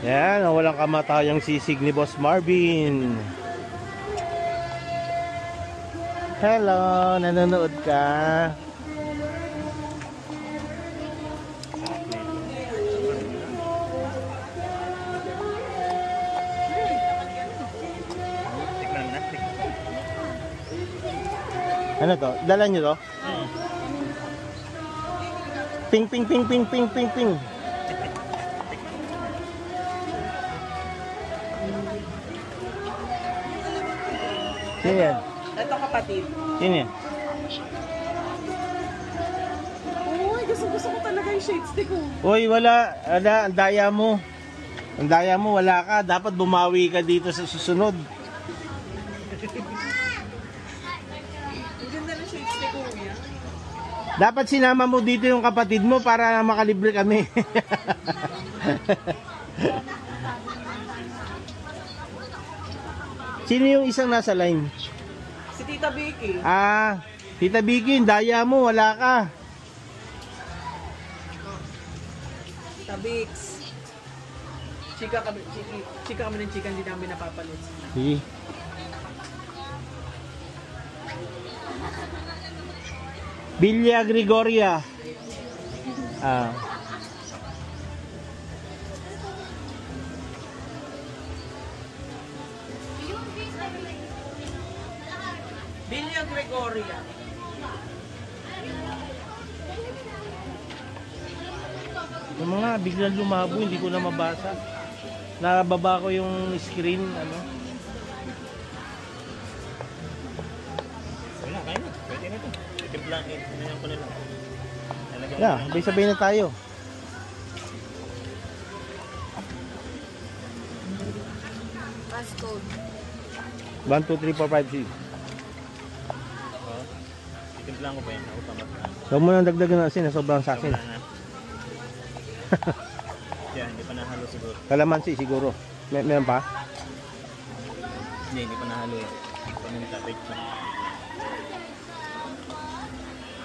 Yan, walang kamatayang sisig ni Boss Marvin. Hello, nanonood ka? Ano to? Dala nyo to? Ping, ping, ping, ping, ping, ping, ping. Sino yan? Ito kapatid. Sino yan? Uy, gusto ko talaga yung shade stick ko. Uy, wala. Wala, ang daya mo. Ang daya mo, wala ka. Dapat bumawi ka dito sa susunod. Ang ganda ng shade stick ko, kuya. Dapat sinama mo dito yung kapatid mo para makalibre kami. Sino yung isang nasa line? Si Tita Vicky. Ah, Tita Vicky, daya mo, wala ka. Tita Vix. Chika kami ng chika, hindi namin napapanood. Sige. Villa Gregoria. Ah. Villa Gregoria. Yung mga biglang lumabo, hindi ko na mabasa. Nababa ko yung screen, ano. Wala, kaya na. Pwede na ito. Timplang, inayan ko na lang. Yeah, sabay na tayo. Passcode. 1, 2, 3, 4, 5, 6. Timplang ko pa yun. Ako pa matlaan. Huwag mo nang dagdagan na asin, sobrang sa asin. Wala na. Yan, hindi pa nahalo siguro. Kalamansi siguro. Meron pa? Hindi pa nahalo eh. Paminta, wait pa.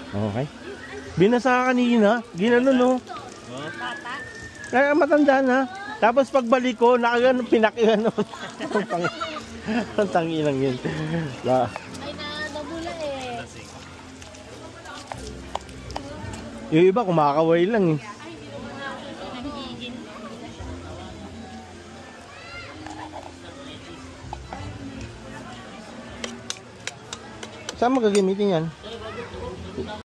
Okay. Binasa ka kanina. Ginano no. Oh, Kaya matanda na. Tapos pagbalik ko, nakagano, pinakihan no. Ang tanginang yun. Ay, nabula eh. lasing. Yung iba kumakaway lang eh. Nagiging. Saan mo gagamitin yan?